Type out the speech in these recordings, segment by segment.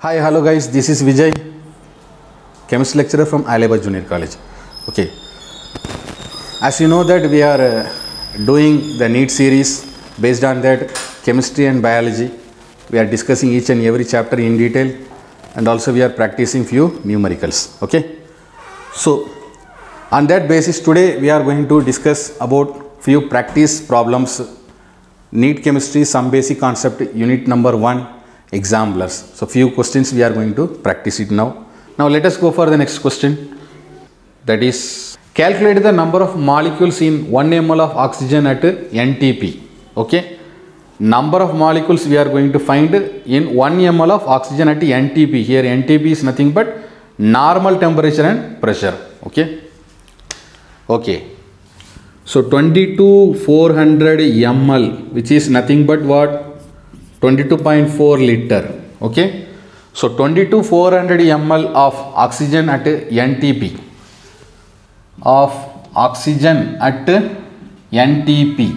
Hi, hello guys, this is Vijay, chemistry lecturer from Alibaug Junior College. Okay, as you know that we are doing the NEET series. Based on that, chemistry and biology, we are discussing each and every chapter in detail, and also we are practicing few numericals. Okay, so on that basis today we are going to discuss about few practice problems, NEET chemistry, some basic concept, unit number 1, examples. So few questions we are going to practice it now. Now let us go for the next question. That is, calculate the number of molecules in 1 ml of oxygen at NTP. Okay, number of molecules we are going to find in 1 ml of oxygen at NTP. Here NTP is nothing but normal temperature and pressure. Okay, so 22,400 ml, which is nothing but what? 22.4 liter. Okay, so 22,400 ml of oxygen at NTP,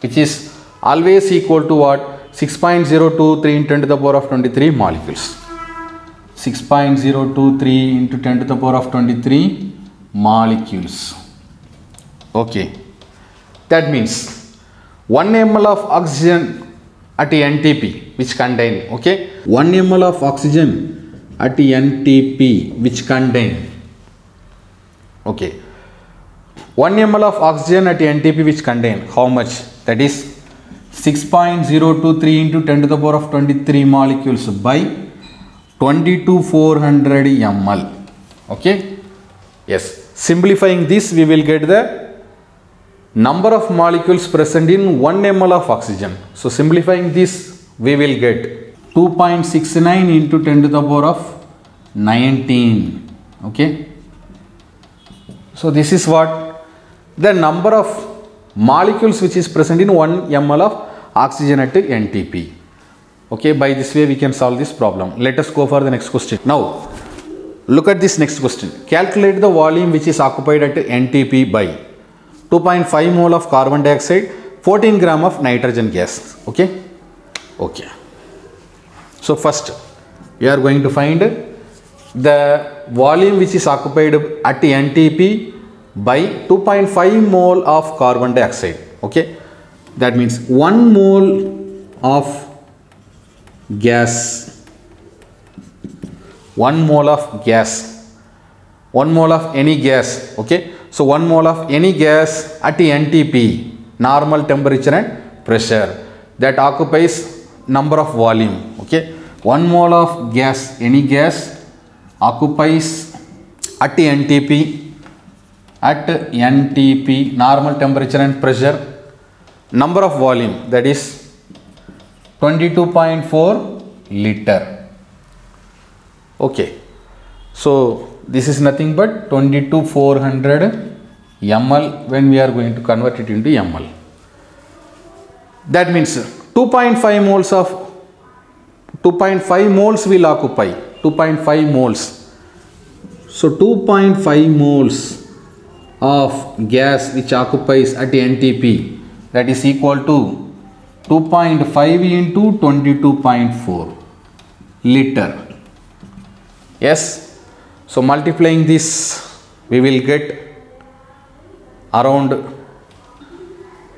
which is always equal to what? 6.023 into 10 to the power of 23 molecules. 6.023 into 10 to the power of 23 molecules. Okay, that means 1 ml of oxygen at NTP which contain, okay, 1 ml of oxygen at NTP which contain, okay, 1 ml of oxygen at NTP which contain how much? That is 6.023 into 10 to the power of 23 molecules by 22,400 ml. Okay, yes, simplifying this we will get the number of molecules present in 1 ml of oxygen. So simplifying this we will get 2.69 into 10 to the power of 19. Okay, so this is what the number of molecules which is present in 1 ml of oxygen at NTP. Okay, by this way we can solve this problem. Let us go for the next question. Now look at this next question. Calculate the volume which is occupied at NTP by 2.5 mole of carbon dioxide, 14 gram of nitrogen gas. Okay, so first we are going to find the volume which is occupied at NTP by 2.5 mole of carbon dioxide. Okay, that means 1 mole of gas, 1 mole of gas, 1 mole of any gas. Okay, so 1 mole of any gas at NTP, normal temperature and pressure, that occupies number of volume. Okay, 1 mole of gas, any gas, occupies at NTP, normal temperature and pressure, number of volume, that is 22.4 liter. Okay, so this is nothing but 22,400 ml when we are going to convert it into ml. That means 2.5 moles will occupy 2.5 moles. So 2.5 moles of gas which occupies at NTP, that is equal to 2.5 into 22.4 liter. Yes. So multiplying this we will get around,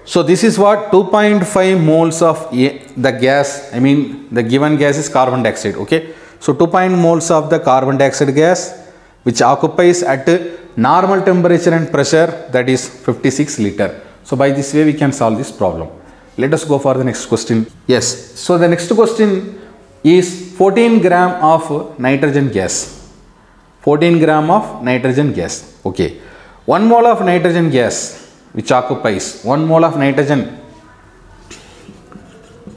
so this is what 2.5 moles of the gas, I mean the given gas is carbon dioxide. Okay, so 2.5 moles of the carbon dioxide gas which occupies at normal temperature and pressure, that is 56 liter. So by this way we can solve this problem. Let us go for the next question. Yes, so the next question is 14 gram of nitrogen gas. 14 gram of nitrogen gas. Okay, 1 mole of nitrogen gas which occupies 1 mole of nitrogen,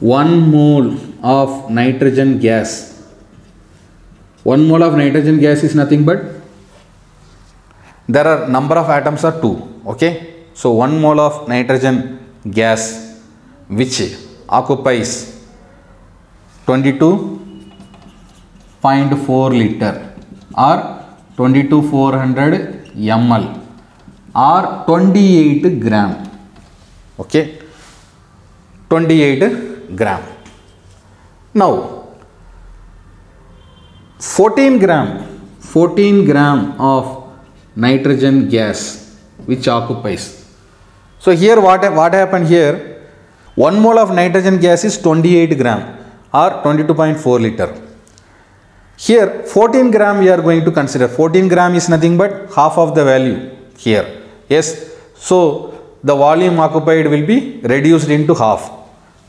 1 mole of nitrogen gas, 1 mole of nitrogen gas is nothing but, there are number of atoms are 2. Okay, so 1 mole of nitrogen gas which occupies 22.4 liter or 22,400 ml or 28 gram. Okay, 28 gram. Now 14 gram of nitrogen gas which occupies. So here what happened here, 1 mole of nitrogen gas is 28 gram or 22.4 liter. Here 14 gram we are going to consider. 14 gram is nothing but half of the value here. Yes. So the volume occupied will be reduced into half.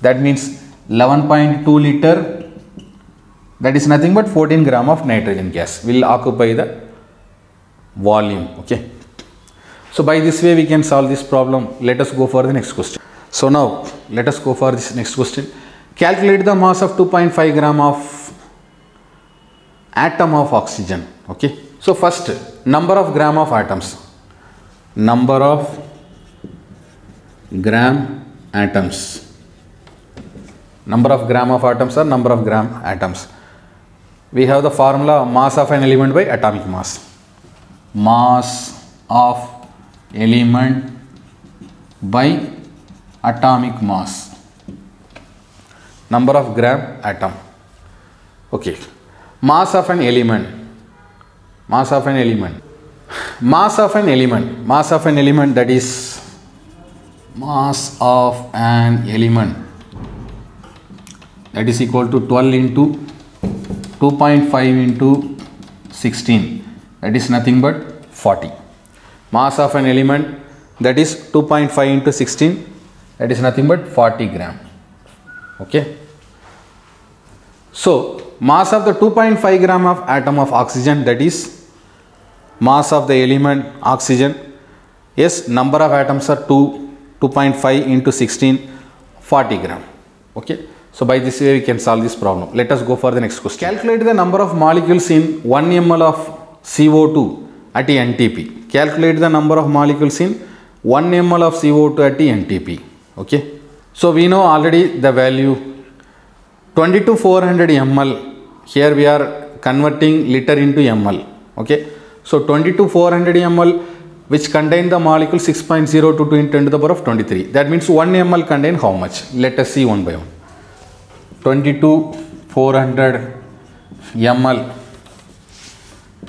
That means 11.2 liter, that is nothing but 14 gram of nitrogen gas will occupy the volume. Okay. So by this way we can solve this problem. Let us go for the next question. So now let us go for this next question. Calculate the mass of 2.5 gram of atom of oxygen. Okay. So first, number of gram of atoms. Number of gram atoms. Number of gram of atoms or number of gram atoms. We have the formula mass of an element by atomic mass. Mass of element by atomic mass. Number of gram atom. Okay. Mass of an element. Mass of an element. Mass of an element. Mass of an element, that is mass of an element, that is equal to 12 into 2.5 into 16, that is nothing but 40. Mass of an element, that is 2.5 into 16, that is nothing but 40 gram. Okay. So mass of the 2.5 gram of atom of oxygen, that is mass of the element oxygen. Yes, number of atoms are 2.5 into 16, 40 gram. Okay. So by this way we can solve this problem. Let us go for the next question. Calculate the number of molecules in 1 ml of CO2 at NTP. Calculate the number of molecules in 1 ml of CO2 at NTP. Okay. So we know already the value 22,400 ml. Here we are converting liter into ml. Okay. So 22,400 ml, which contain the molecule 6.022 into 10 to the power of 23. That means 1 ml contain how much? Let us see one by one. 22,400 ml.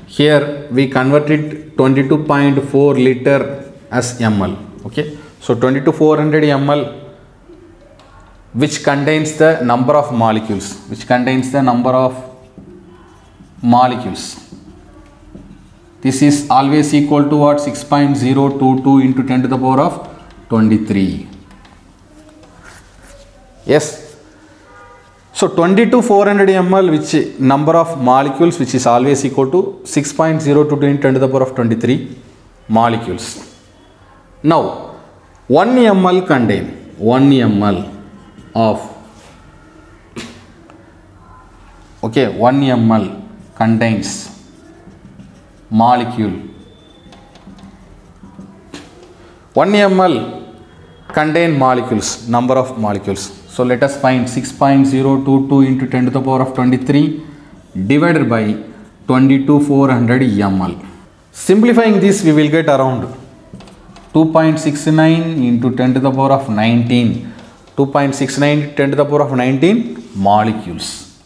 Here we converted 22.4 liter as ml. Okay. So 22,400 ml, which contains the number of molecules. Which contains the number of molecules. This is always equal to what? 6.022 into 10 to the power of 23. Yes. So 22,400 ml, which number of molecules, which is always equal to 6.022 into 10 to the power of 23 molecules. Now 1 ml contain 1 ml of 1 ml contains molecule. 1 ml contain molecules, number of molecules. So let us find 6.022 into 10 to the power of 23 divided by 22,400 ml. Simplifying this, we will get around 2.69 into 10 to the power of 19. 2.69 into 10 to the power of 19 molecules.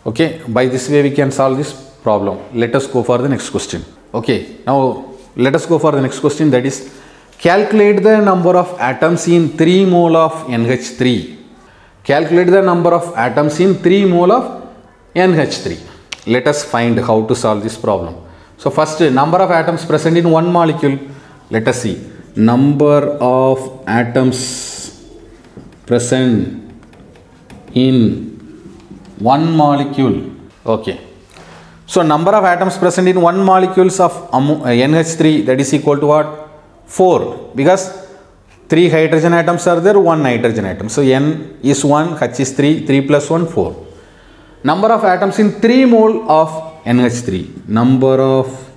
Okay, by this way we can solve this problem. Let us go for the next question. Okay, now let us go for the next question, that is calculate the number of atoms in 3 mole of NH3. Calculate the number of atoms in 3 mole of NH3. Let us find how to solve this problem. So first, number of atoms present in one molecule. Let us see. Number of atoms present in one molecule. Okay. So number of atoms present in one molecules of NH3, that is equal to what? 4, because 3 hydrogen atoms are there, 1 nitrogen atom. So N is 1, H is 3, 3 plus 1, 4. Number of atoms in 3 mole of NH3. Number of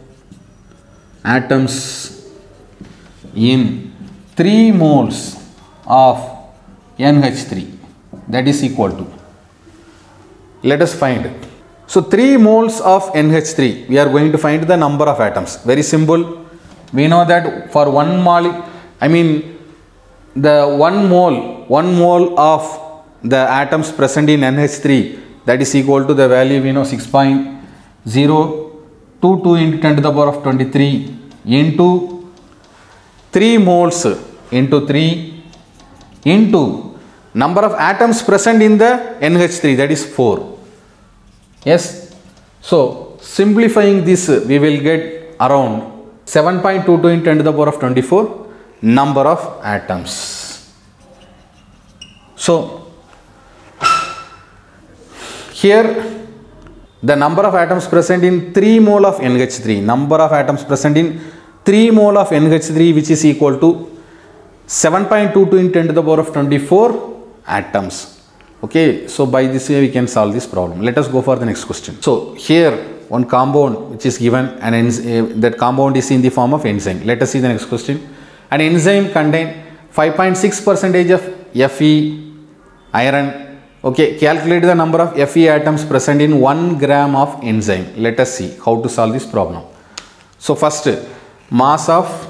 atoms in 3 moles of NH3, that is equal to. Let us find it. So 3 moles of NH3, we are going to find the number of atoms. Very simple. We know that for 1 mole, the 1 mole of the atoms present in NH3, that is equal to the value we know 6.022 into 10 to the power of 23 into 3 moles into 3 into number of atoms present in the NH3, that is 4. Yes. So simplifying this, we will get around 7.22 into 10 to the power of 24 number of atoms. So here the number of atoms present in 3 mole of NH3, number of atoms present in 3 mole of NH3, which is equal to 7.22 into 10 to the power of 24 atoms. Okay, so by this way we can solve this problem. Let us go for the next question. So here one compound which is given, and that compound is in the form of enzyme. Let us see the next question. An enzyme contains 5.6% of Fe iron. Okay, calculate the number of Fe atoms present in 1 gram of enzyme. Let us see how to solve this problem. So first, mass of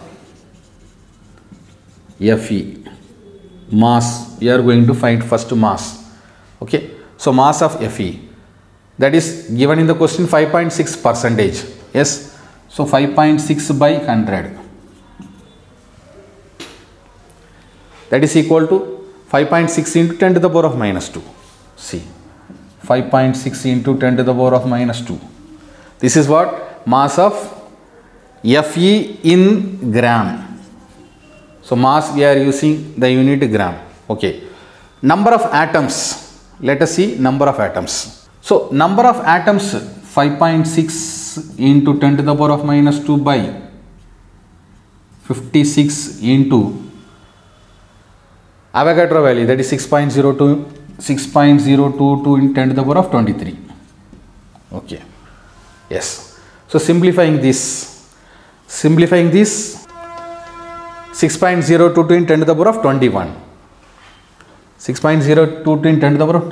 Fe. Mass, we are going to find first mass. Okay, so mass of Fe, that is given in the question 5.6%. Yes, so 5.6 by 100, that is equal to 5.6 into 10 to the power of minus 2. See, 5.6 into 10 to the power of minus 2. This is what mass of Fe in gram. So mass, we are using the unit gram. Okay, number of atoms. Let us see number of atoms. So number of atoms, 5.6 into 10 to the power of minus 2 by 56 into Avogadro value, that is 6.022 into 10 to the power of 23. Okay. Yes. So simplifying this 6.022 into 10 to the power of 21. 6.022 into 10 to the power of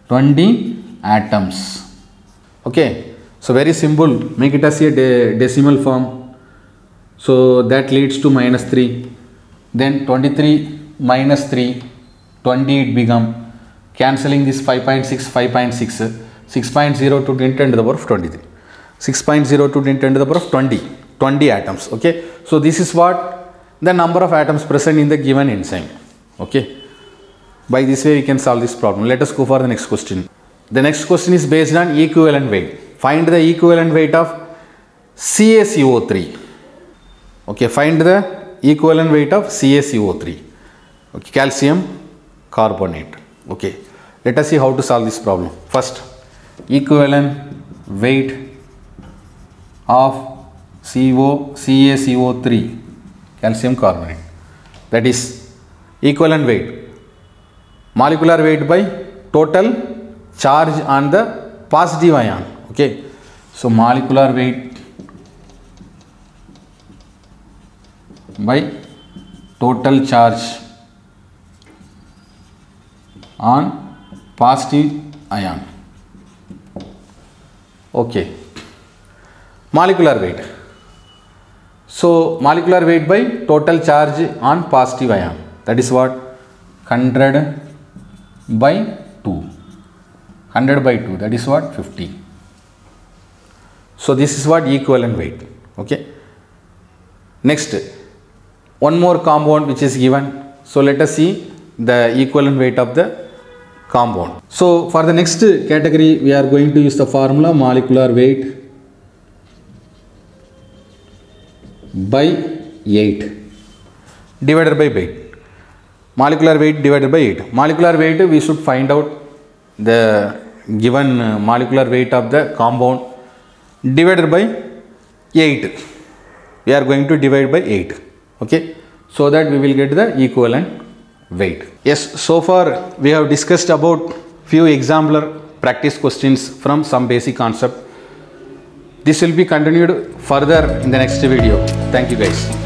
20 atoms. Okay, so very simple, make it as a decimal form. So that leads to minus 3. Then 23 minus 3, 20 it become. Cancelling this 5.6, 5.6, 6.022 into 10 to the power of 23. 6.022 into 10 to the power of 20 atoms. Okay, so this is what the number of atoms present in the given enzyme. Okay. By this way we can solve this problem. Let us go for the next question. The next question is based on equivalent weight. Find the equivalent weight of CaCO3. Okay, find the equivalent weight of CaCO3. Okay, calcium carbonate. Okay, let us see how to solve this problem. First, equivalent weight of CaCO3, calcium carbonate. That is equivalent weight, molecular weight by total charge on the positive ion. Okay, so molecular weight by total charge on positive ion. Okay, molecular weight. So molecular weight by total charge on positive ion, that is what 100 by 2. 100 by 2, that is what 50. So this is what equivalent weight. Okay. Next, one more compound which is given. So let us see the equivalent weight of the compound. So for the next category, we are going to use the formula molecular weight by 8 divided by 8. Molecular weight divided by 8. Molecular weight, we should find out the given molecular weight of the compound divided by 8. We are going to divide by 8. Okay, so that we will get the equivalent weight. Yes, so far we have discussed about few exemplar practice questions from some basic concept. This will be continued further in the next video. Thank you guys.